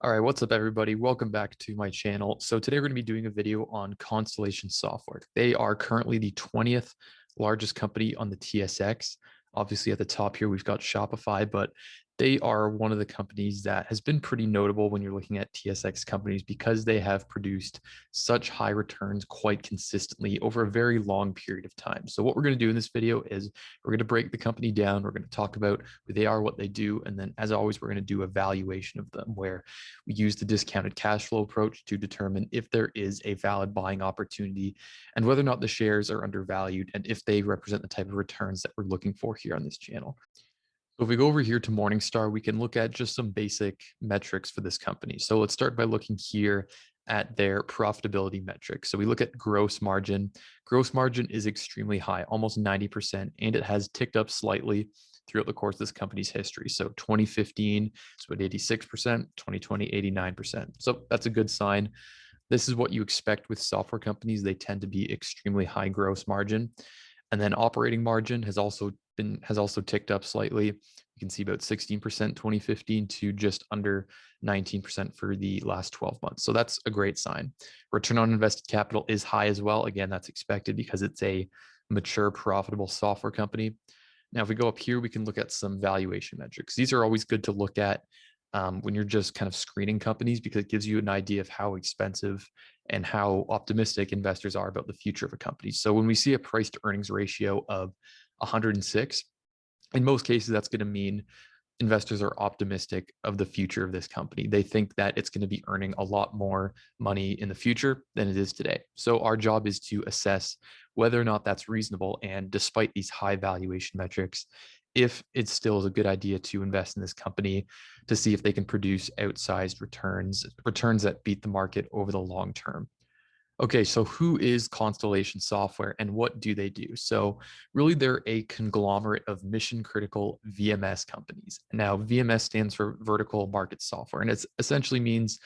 All right, what's up, everybody? Welcome back to my channel. So today we're going to be doing a video on Constellation Software. They are currently the 20th largest company on the TSX. Obviously, at the top here, we've got Shopify, but they are one of the companies that has been pretty notable when you're looking at TSX companies because they have produced such high returns quite consistently over a very long period of time. So what we're going to do in this video is we're going to break the company down. We're going to talk about who they are, what they do, and then as always, we're going to do a valuation of them where we use the discounted cash flow approach to determine if there is a valid buying opportunity and whether or not the shares are undervalued and if they represent the type of returns that we're looking for here on this channel. So if we go over here to Morningstar, we can look at just some basic metrics for this company. So let's start by looking here at their profitability metrics. So we look at gross margin. Gross margin is extremely high, almost 90%, and it has ticked up slightly throughout the course of this company's history. So 2015, it's about 86%, 2020, 89%. So that's a good sign. This is what you expect with software companies. They tend to be extremely high gross margin. And then operating margin has also ticked up slightly. You can see about 16% 2015 to just under 19% for the last 12 months. So that's a great sign. Return on invested capital is high as well. Again, that's expected because it's a mature, profitable software company. Now, if we go up here, we can look at some valuation metrics. These are always good to look at when you're just kind of screening companies because it gives you an idea of how expensive and how optimistic investors are about the future of a company. So when we see a price to earnings ratio of 106, in most cases, that's going to mean investors are optimistic of the future of this company. They think that it's going to be earning a lot more money in the future than it is today. So our job is to assess whether or not that's reasonable. And despite these high valuation metrics, if it still is a good idea to invest in this company to see if they can produce outsized returns that beat the market over the long term. Okay, so who is Constellation Software and what do they do? So really they're a conglomerate of mission critical VMS companies. Now VMS stands for vertical market software, and it essentially means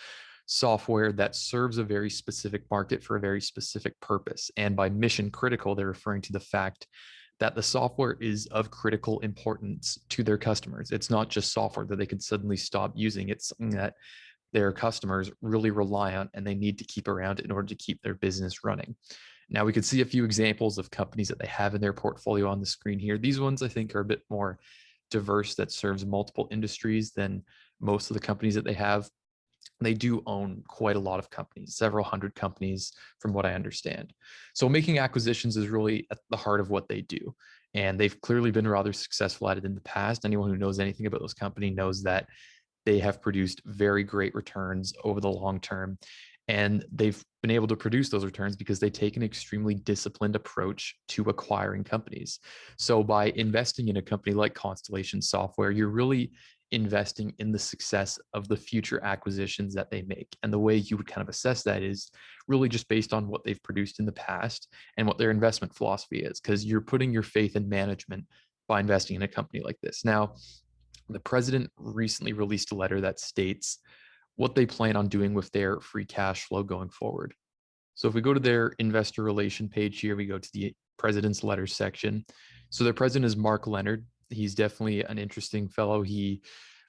software that serves a very specific market for a very specific purpose. And by mission critical, they're referring to the fact that the software is of critical importance to their customers. It's not just software that they can suddenly stop using. It's something that their customers really rely on and they need to keep around in order to keep their business running. Now we can see a few examples of companies that they have in their portfolio on the screen here. These ones I think are a bit more diverse, that serves multiple industries than most of the companies that they have. They do own quite a lot of companies, several hundred companies from what I understand. So making acquisitions is really at the heart of what they do. And they've clearly been rather successful at it in the past. Anyone who knows anything about those companies knows that they have produced very great returns over the long term. And they've been able to produce those returns because they take an extremely disciplined approach to acquiring companies. So by investing in a company like Constellation Software, you're really investing in the success of the future acquisitions that they make. And the way you would kind of assess that is really just based on what they've produced in the past and what their investment philosophy is, because you're putting your faith in management by investing in a company like this. Now, the president recently released a letter that states what they plan on doing with their free cash flow going forward. So if we go to their investor relation page here, we go to the president's letters section. So their president is Mark Leonard. He's definitely an interesting fellow. He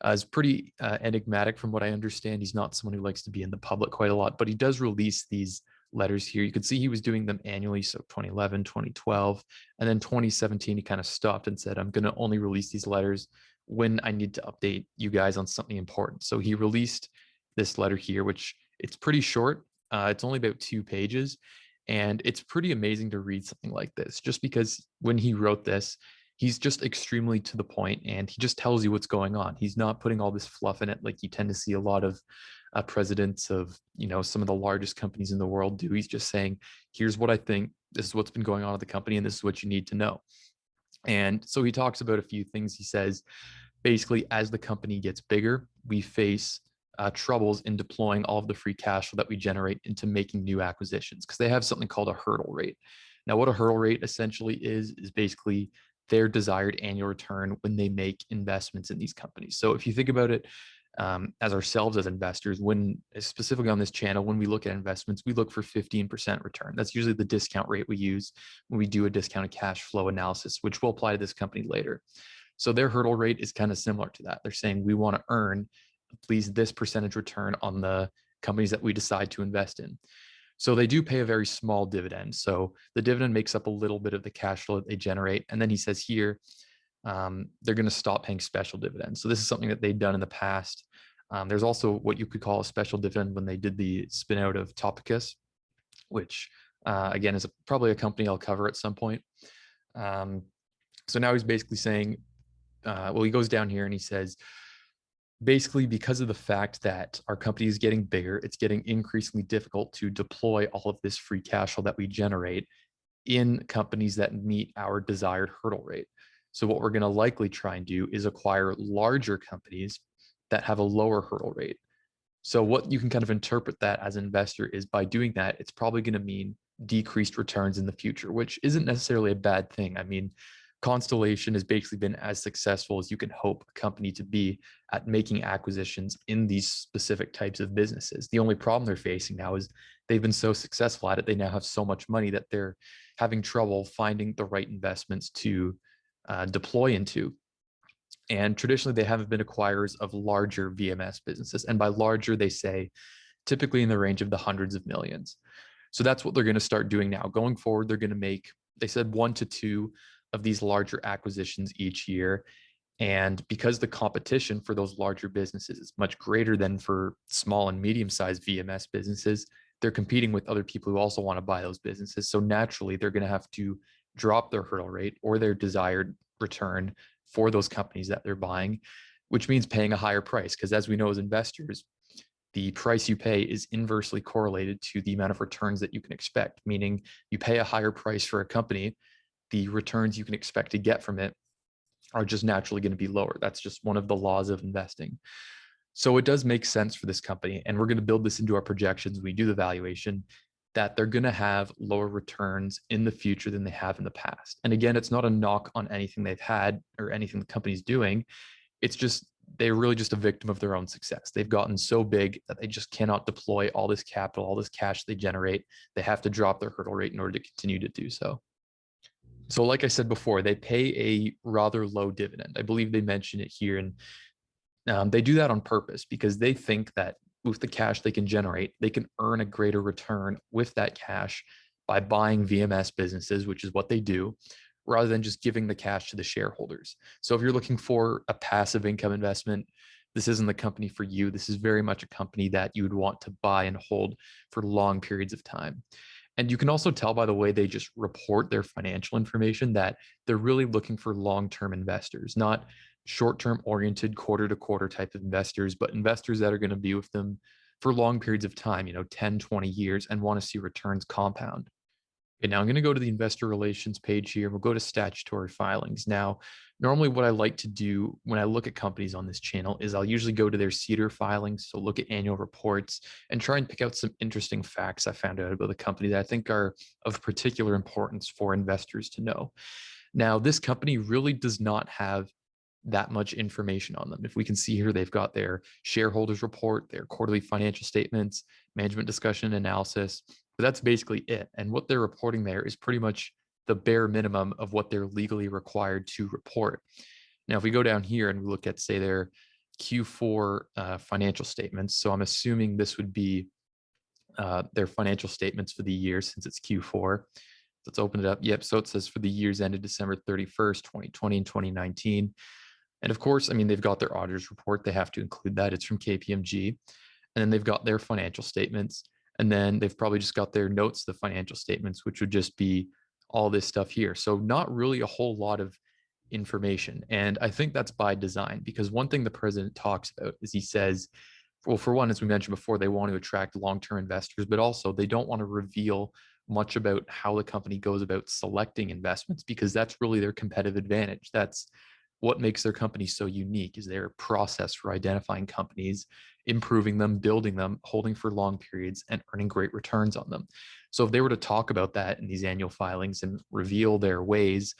is pretty enigmatic from what I understand. He's not someone who likes to be in the public quite a lot, but he does release these letters here. You can see he was doing them annually. So 2011, 2012, and then 2017, he kind of stopped and said, I'm going to only release these letters when I need to update you guys on something important. So he released this letter here, which it's pretty short. It's only about 2 pages. And it's pretty amazing to read something like this, just because when he wrote this, he's just extremely to the point and he just tells you what's going on. He's not putting all this fluff in it like you tend to see a lot of presidents of, some of the largest companies in the world do. He's just saying, here's what I think, this is what's been going on at the company, and this is what you need to know. And so he talks about a few things. He says, basically, as the company gets bigger, we face troubles in deploying all of the free cash flow that we generate into making new acquisitions, because they have something called a hurdle rate. Now, what a hurdle rate essentially is basically their desired annual return when they make investments in these companies. So if you think about it, as ourselves as investors, when specifically on this channel, when we look at investments, we look for 15% return. That's usually the discount rate we use when we do a discounted cash flow analysis, which will apply to this company later. So their hurdle rate is kind of similar to that. They're saying we want to earn least this percentage return on the companies that we decide to invest in. So they do pay a very small dividend. So the dividend makes up a little bit of the cash flow that they generate. And then he says here, they're going to stop paying special dividends. So this is something that they've done in the past. There's also what you could call a special dividend when they did the spin out of Topicus, which again is probably a company I'll cover at some point. So now he's basically saying, well, he goes down here and he says, basically, because of the fact that our company is getting bigger, it's getting increasingly difficult to deploy all of this free cash flow that we generate in companies that meet our desired hurdle rate. So what we're going to likely try and do is acquire larger companies that have a lower hurdle rate. So what you can kind of interpret that as an investor is by doing that, it's probably going to mean decreased returns in the future, which isn't necessarily a bad thing. I mean, Constellation has basically been as successful as you can hope a company to be at making acquisitions in these specific types of businesses. The only problem they're facing now is they've been so successful at it. They now have so much money that they're having trouble finding the right investments to deploy into. And traditionally, they haven't been acquirers of larger VMS businesses. And by larger, they say typically in the range of the hundreds of millions. So that's what they're going to start doing now. Going forward, they're going to make, they said 1 to 2 of these larger acquisitions each year. And because the competition for those larger businesses is much greater than for small and medium-sized VMS businesses, they're competing with other people who also want to buy those businesses. So naturally, they're going to have to drop their hurdle rate or their desired return for those companies that they're buying, which means paying a higher price. Because as we know as investors, the price you pay is inversely correlated to the amount of returns that you can expect, meaning you pay a higher price for a company, the returns you can expect to get from it are just naturally going to be lower. That's just one of the laws of investing. So it does make sense for this company, and we're going to build this into our projections when we do the valuation, that they're going to have lower returns in the future than they have in the past. And again, it's not a knock on anything they've had or anything the company's doing. It's just they're really just a victim of their own success. They've gotten so big that they just cannot deploy all this capital, all this cash they generate. They have to drop their hurdle rate in order to continue to do so. So like I said before, they pay a rather low dividend. I believe they mention it here. And they do that on purpose because they think that with the cash they can generate, they can earn a greater return with that cash by buying VMS businesses, which is what they do, rather than just giving the cash to the shareholders. So if you're looking for a passive income investment, this isn't the company for you. This is very much a company that you would want to buy and hold for long periods of time. And you can also tell by the way they just report their financial information that they're really looking for long-term investors, not short-term oriented quarter-to-quarter type of investors, but investors that are going to be with them for long periods of time, 10, 20 years, and want to see returns compound. Okay, now I'm going to go to the investor relations page here. We'll go to statutory filings. Now, normally what I like to do when I look at companies on this channel is I'll usually go to their CEDAR filings, so look at annual reports and try and pick out some interesting facts I found out about the company that I think are of particular importance for investors to know. Now, this company really does not have that much information on them. If we can see here, they've got their shareholders report, their quarterly financial statements, management discussion analysis, but that's basically it. And what they're reporting there is pretty much the bare minimum of what they're legally required to report. Now, if we go down here and we look at, say, their Q4 financial statements, so I'm assuming this would be their financial statements for the year since it's Q4. Let's open it up. Yep. So it says for the years ended December 31st, 2020 and 2019. And of course, I mean, they've got their auditor's report. They have to include that. It's from KPMG. And then they've got their financial statements. And then they've probably just got their notes, the financial statements, which would just be all this stuff here. So not really a whole lot of information. And I think that's by design, because one thing the president talks about is he says, well, for one, as we mentioned before, they want to attract long-term investors, but also they don't want to reveal much about how the company goes about selecting investments, because that's really their competitive advantage. That's what makes their company so unique, is their process for identifying companies, improving them, building them, holding for long periods, and earning great returns on them. So if they were to talk about that in these annual filings and reveal their ways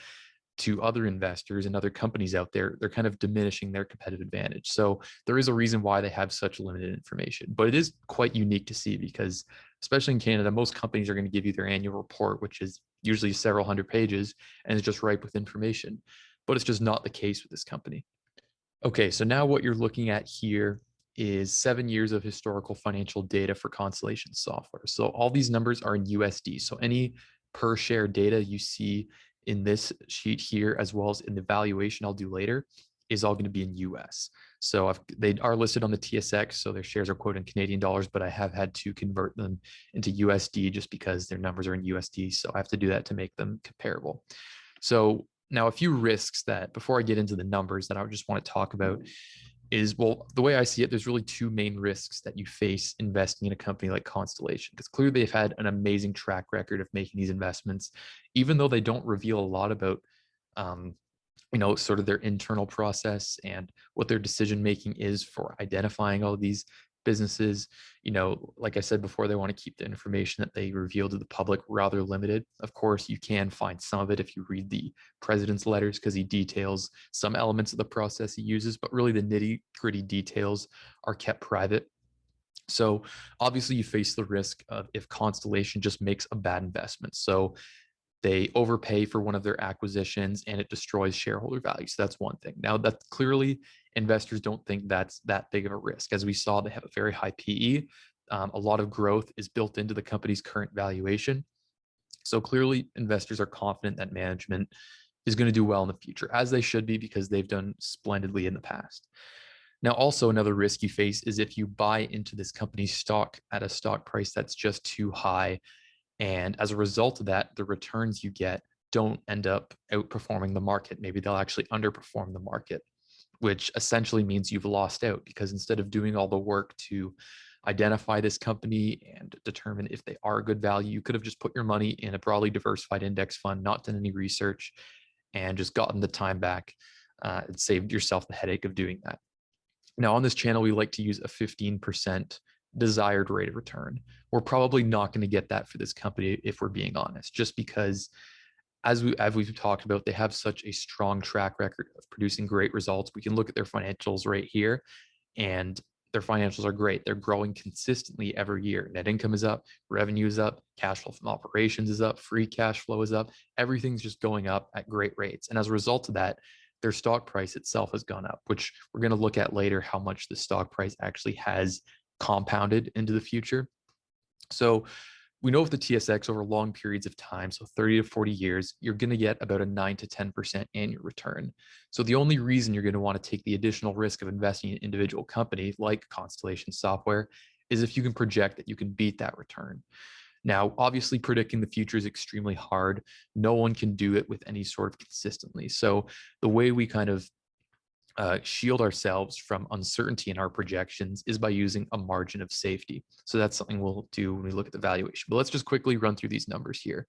to other investors and other companies out there, they're kind of diminishing their competitive advantage. So there is a reason why they have such limited information, but it is quite unique to see because, especially in Canada, most companies are going to give you their annual report, which is usually several hundred pages and is just ripe with information, but it's just not the case with this company. Okay, so now what you're looking at here is 7 years of historical financial data for Constellation software. So all these numbers are in USD. So any per share data you see in this sheet here, as well as in the valuation I'll do later, is all going to be in US. So they are listed on the TSX, so their shares are quoted in Canadian dollars, but I have had to convert them into USD just because their numbers are in USD. So I have to do that to make them comparable. So now a few risks that, before I get into the numbers, that I would just want to talk about is, well, the way I see it, there's really two main risks that you face investing in a company like Constellation, because clearly they've had an amazing track record of making these investments, even though they don't reveal a lot about um, sort of their internal process and what their decision making is for identifying all of these businesses. Like I said before, they want to keep the information that they reveal to the public rather limited. Of course, you can find some of it if you read the president's letters, because he details some elements of the process he uses, but really the nitty gritty details are kept private. So obviously you face the risk of if Constellation just makes a bad investment. So they overpay for one of their acquisitions and it destroys shareholder value. So that's one thing. Now, that clearly investors don't think that's that big of a risk. As we saw, they have a very high PE. A lot of growth is built into the company's current valuation. So clearly investors are confident that management is going to do well in the future, as they should be, because they've done splendidly in the past. Now, also another risk you face is if you buy into this company's stock at a stock price that's just too high, and as a result of that, the returns you get don't end up outperforming the market. Maybe they'll actually underperform the market, which essentially means you've lost out, because instead of doing all the work to identify this company and determine if they are a good value, you could have just put your money in a broadly diversified index fund, not done any research, and just gotten the time back and saved yourself the headache of doing that. Now, on this channel, we like to use a 15% desired rate of return. We're probably not going to get that for this company, if we're being honest, just because as we've talked about, they have such a strong track record of producing great results. We can look at their financials right here, and their financials are great. They're growing consistently every year. Net income is up, revenue is up, cash flow from operations is up, free cash flow is up. Everything's just going up at great rates. And as a result of that, their stock price itself has gone up, which we're going to look at later, how much the stock price actually has compounded into the future. So we know with the TSX over long periods of time, so 30 to 40 years, you're going to get about a 9 to 10% annual return. So the only reason you're going to want to take the additional risk of investing in an individual company like Constellation Software is if you can project that you can beat that return. Now, obviously, predicting the future is extremely hard. No one can do it with any sort of consistency. So the way we kind of shield ourselves from uncertainty in our projections is by using a margin of safety. So that's something we'll do when we look at the valuation. But let's just quickly run through these numbers here.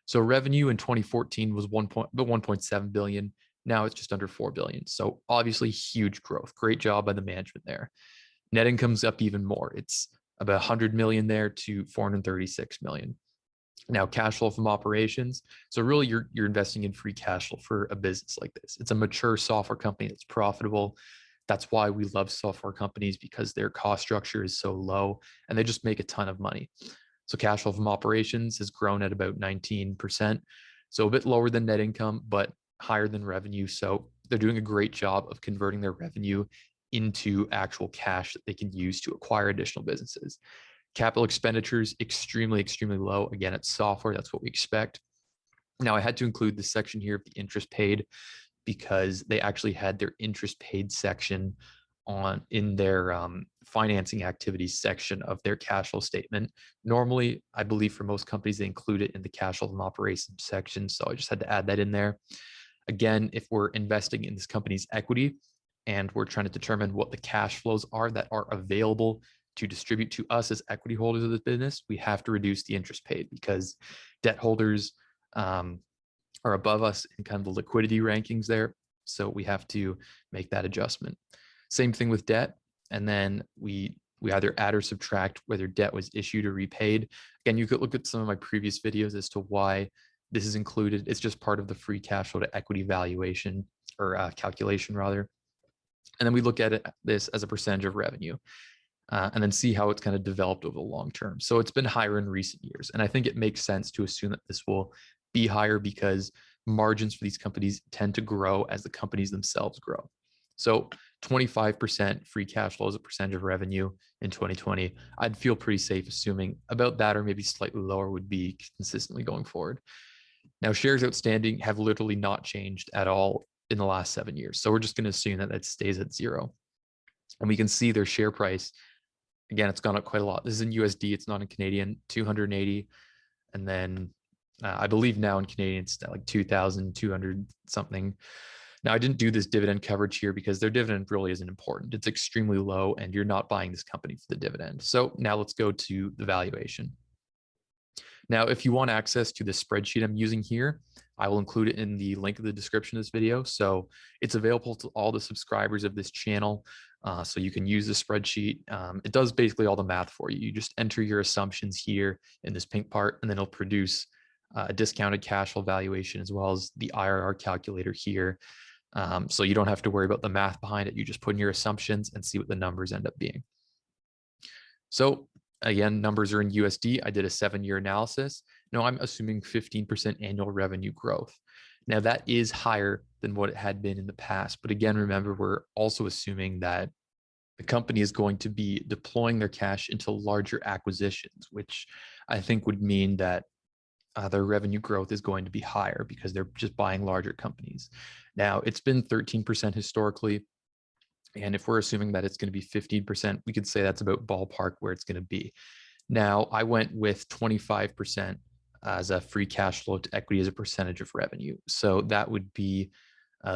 So revenue in 2014 was 1.7 billion. Now it's just under 4 billion. So obviously huge growth. Great job by the management there. Net income's up even more. It's about 100 million there to 436 million. Now, cash flow from operations. So really you're investing in free cash flow for a business like this. It's a mature software company that's profitable. That's why we love software companies, because their cost structure is so low and they just make a ton of money. So cash flow from operations has grown at about 19%. So a bit lower than net income, but higher than revenue. So they're doing a great job of converting their revenue into actual cash that they can use to acquire additional businesses. Capital expenditures, extremely, extremely low. Again, it's software. That's what we expect. Now, I had to include this section here of the interest paid because they actually had their interest paid section in their financing activities section of their cash flow statement. Normally, I believe for most companies, they include it in the cash flow from operations section. So I just had to add that in there. Again, if we're investing in this company's equity and we're trying to determine what the cash flows are that are available to distribute to us as equity holders of the business, we have to reduce the interest paid, because debt holders are above us in kind of the liquidity rankings there. So we have to make that adjustment. Same thing with debt. And then we either add or subtract whether debt was issued or repaid. Again, you could look at some of my previous videos as to why this is included. It's just part of the free cash flow to equity valuation, or calculation rather. And then we look at this as a percentage of revenue. And then see how it's kind of developed over the long term. So it's been higher in recent years. And I think it makes sense to assume that this will be higher, because margins for these companies tend to grow as the companies themselves grow. So 25% free cash flow as a percentage of revenue in 2020, I'd feel pretty safe assuming about that or maybe slightly lower would be consistently going forward. Now, shares outstanding have literally not changed at all in the last 7 years. So we're just going to assume that that stays at zero. And we can see their share price. Again, it's gone up quite a lot. This is in USD. It's not in Canadian, 280. And then I believe now in Canadian, it's like 2,200 something. Now, I didn't do this dividend coverage here because their dividend really isn't important. It's extremely low and you're not buying this company for the dividend. So now let's go to the valuation. Now, if you want access to the spreadsheet I'm using here, I will include it in the link of the description of this video. So it's available to all the subscribers of this channel. So you can use the spreadsheet. It does basically all the math for you. You just enter your assumptions here in this pink part, and then it'll produce a discounted cash flow valuation as well as the IRR calculator here. So you don't have to worry about the math behind it. You just put in your assumptions and see what the numbers end up being. So again, numbers are in USD. I did a 7-year analysis. Now I'm assuming 15% annual revenue growth. Now that is higher than what it had been in the past. But again, remember, we're also assuming that the company is going to be deploying their cash into larger acquisitions, which I think would mean that their revenue growth is going to be higher because they're just buying larger companies. Now, it's been 13% historically. And if we're assuming that it's going to be 15%, we could say that's about ballpark where it's going to be. Now, I went with 25% as a free cash flow to equity as a percentage of revenue. So that would be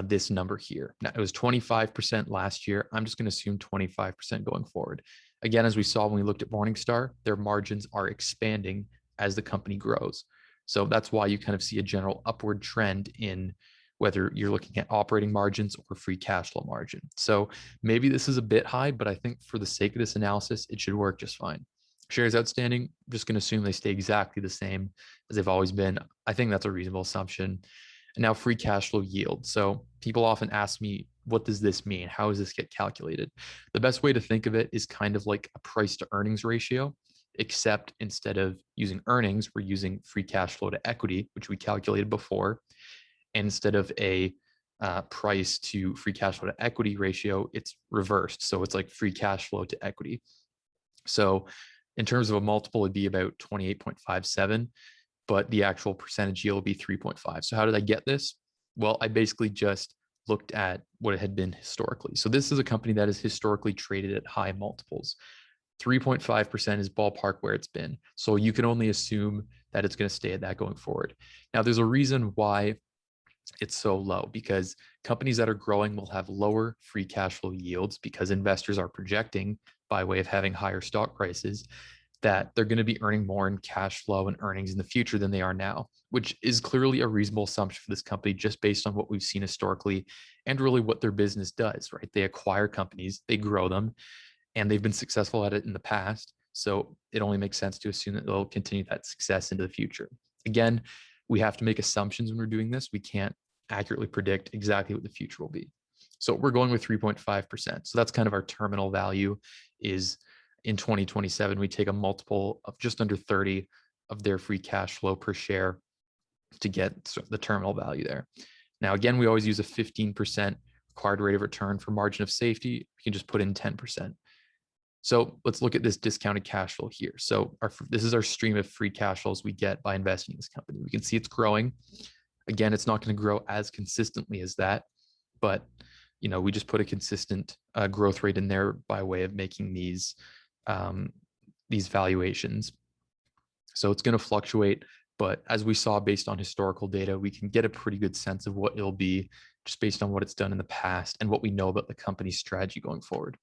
this number here. Now, it was 25% last year. I'm just going to assume 25% going forward. Again, as we saw when we looked at Morningstar, their margins are expanding as the company grows. So that's why you kind of see a general upward trend in whether you're looking at operating margins or free cash flow margin. So maybe this is a bit high, but I think for the sake of this analysis, it should work just fine. Shares outstanding, I'm just going to assume they stay exactly the same as they've always been. I think that's a reasonable assumption. And now free cash flow yield. So people often ask me, what does this mean? How does this get calculated? The best way to think of it is kind of like a price to earnings ratio, except instead of using earnings, we're using free cash flow to equity, which we calculated before. And instead of a price to free cash flow to equity ratio, it's reversed. So it's like free cash flow to equity. So in terms of a multiple, it'd be about 28.57, but the actual percentage yield will be 3.5. So how did I get this? Well, I basically just looked at what it had been historically. So this is a company that is historically traded at high multiples. 3.5% is ballpark where it's been. So you can only assume that it's going to stay at that going forward. Now, there's a reason why it's so low, because companies that are growing will have lower free cash flow yields because investors are projecting, by way of having higher stock prices, that they're going to be earning more in cash flow and earnings in the future than they are now, which is clearly a reasonable assumption for this company just based on what we've seen historically and really what their business does, right? They acquire companies, they grow them, and they've been successful at it in the past. So it only makes sense to assume that they'll continue that success into the future. Again, we have to make assumptions when we're doing this. We can't accurately predict exactly what the future will be. So we're going with 3.5%. So that's kind of our terminal value. Is in 2027, we take a multiple of just under 30 of their free cash flow per share to get the terminal value there. Now, again, we always use a 15% required rate of return for margin of safety. You can just put in 10%. So let's look at this discounted cash flow here. So this is our stream of free cash flows we get by investing in this company. We can see it's growing. Again, it's not going to grow as consistently as that, but we just put a consistent growth rate in there by way of making these valuations. So it's going to fluctuate, but as we saw based on historical data, we can get a pretty good sense of what it'll be just based on what it's done in the past and what we know about the company's strategy going forward.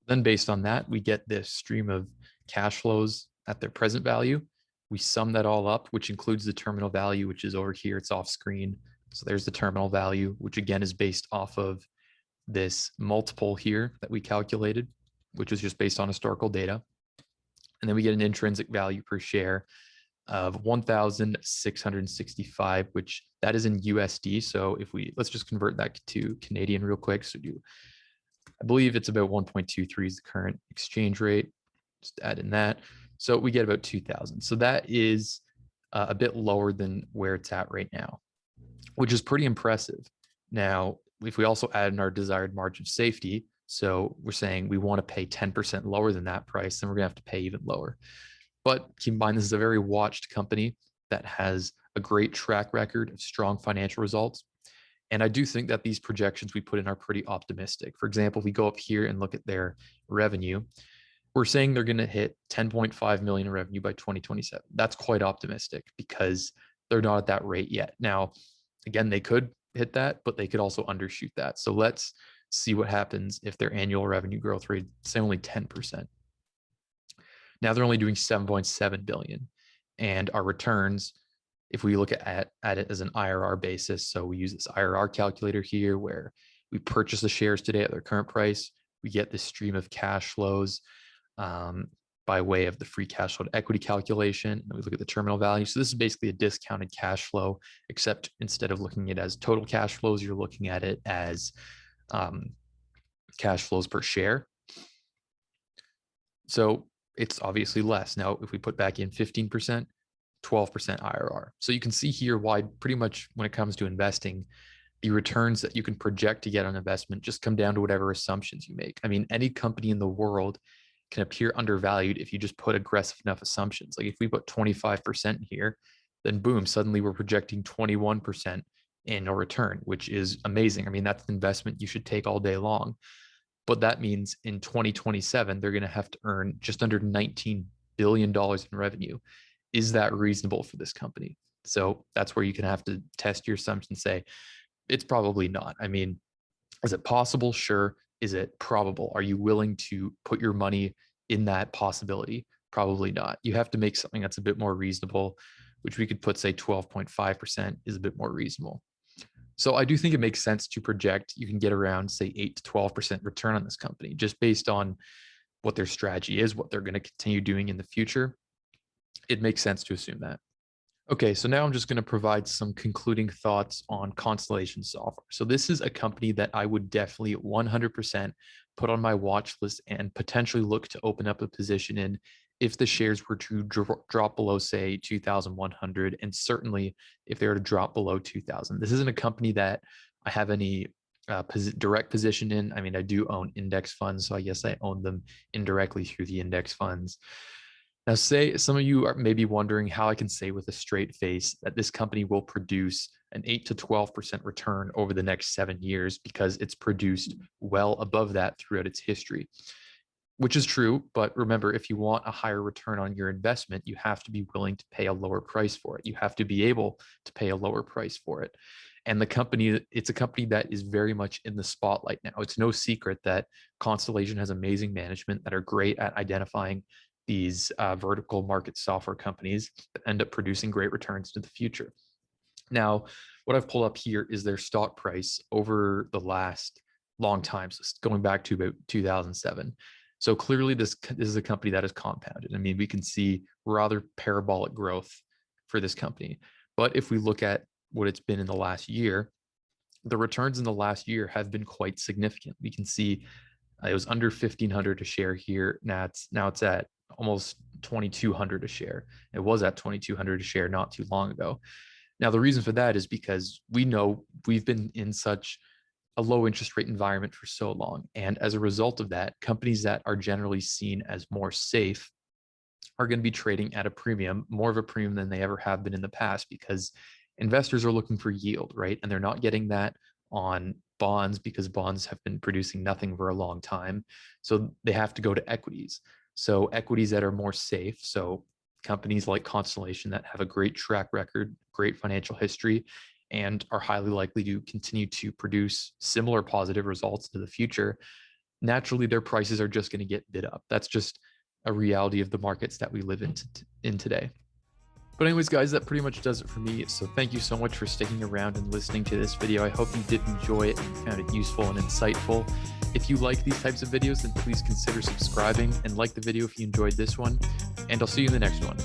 Then based on that, we get this stream of cash flows at their present value. We sum that all up, which includes the terminal value, which is over here. It's off screen. So there's the terminal value, which again is based off of this multiple here that we calculated, which was just based on historical data. And then we get an intrinsic value per share of 1,665, which that is in USD. So let's just convert that to Canadian real quick. So I believe it's about 1.23 is the current exchange rate. Just add in that. So we get about 2,000. So that is a bit lower than where it's at right now, which is pretty impressive. Now, if we also add in our desired margin of safety, So we're saying we want to pay 10% lower than that price, then we're going to have to pay even lower. But keep in mind, this is a very watched company that has a great track record of strong financial results. And I do think that these projections we put in are pretty optimistic. For example, if we go up here and look at their revenue, we're saying they're going to hit 10.5 million in revenue by 2027. That's quite optimistic because they're not at that rate yet. Now, again, they could hit that, but they could also undershoot that. So let's see what happens if their annual revenue growth rate is only 10%. Now they're only doing 7.7 billion, and our returns, if we look at it as an IRR basis, so we use this IRR calculator here where we purchase the shares today at their current price, we get this stream of cash flows by way of the free cash flow to equity calculation, and we look at the terminal value. So this is basically a discounted cash flow, except instead of looking at it as total cash flows, you're looking at it as cash flows per share. So it's obviously less. Now, if we put back in 15%, 12% IRR. So you can see here why pretty much when it comes to investing, the returns that you can project to get on investment just come down to whatever assumptions you make. I mean, any company in the world can appear undervalued if you just put aggressive enough assumptions. Like if we put 25% here, then boom, suddenly we're projecting 21% annual return, which is amazing. I mean, that's an investment you should take all day long. But that means in 2027, they're going to have to earn just under $19 billion in revenue. Is that reasonable for this company? So that's where you can have to test your assumptions and say, it's probably not. I mean, is it possible? Sure. Is it probable? Are you willing to put your money in that possibility? Probably not. You have to make something that's a bit more reasonable, which we could put, say, 12.5% is a bit more reasonable. So I do think it makes sense to project you can get around, say, 8 to 12% return on this company, just based on what their strategy is, what they're going to continue doing in the future. It makes sense to assume that. Okay, so now I'm just going to provide some concluding thoughts on Constellation Software. So this is a company that I would definitely 100% put on my watch list and potentially look to open up a position in if the shares were to drop below, say, 2,100, and certainly if they were to drop below 2,000. This isn't a company that I have any direct position in. I mean, I do own index funds, so I guess I own them indirectly through the index funds. Now, say some of you are maybe wondering how I can say with a straight face that this company will produce an 8 to 12% return over the next 7 years because it's produced well above that throughout its history, which is true. But remember, if you want a higher return on your investment, you have to be willing to pay a lower price for it. You have to be able to pay a lower price for it. And the company, it's a company that is very much in the spotlight now. It's no secret that Constellation has amazing management that are great at identifying these vertical market software companies that end up producing great returns to the future. Now, what I've pulled up here is their stock price over the last long time, so going back to about 2007. So clearly this is a company that is compounded. I mean, we can see rather parabolic growth for this company. But if we look at what it's been in the last year, the returns in the last year have been quite significant. We can see it was under 1,500 a share here. Now it's at almost 2,200 a share. It was at 2,200 a share not too long ago. Now, the reason for that is because we know we've been in such a low interest rate environment for so long. And as a result of that, companies that are generally seen as more safe are going to be trading at a premium, more of a premium than they ever have been in the past, because investors are looking for yield, right? And they're not getting that on bonds because bonds have been producing nothing for a long time. So they have to go to equities. So equities that are more safe. So companies like Constellation that have a great track record, great financial history, and are highly likely to continue to produce similar positive results to the future, naturally their prices are just going to get bid up. That's just a reality of the markets that we live in today. But anyways, guys, that pretty much does it for me. So thank you so much for sticking around and listening to this video. I hope you did enjoy it and found it useful and insightful. If you like these types of videos, then please consider subscribing and like the video if you enjoyed this one. And I'll see you in the next one.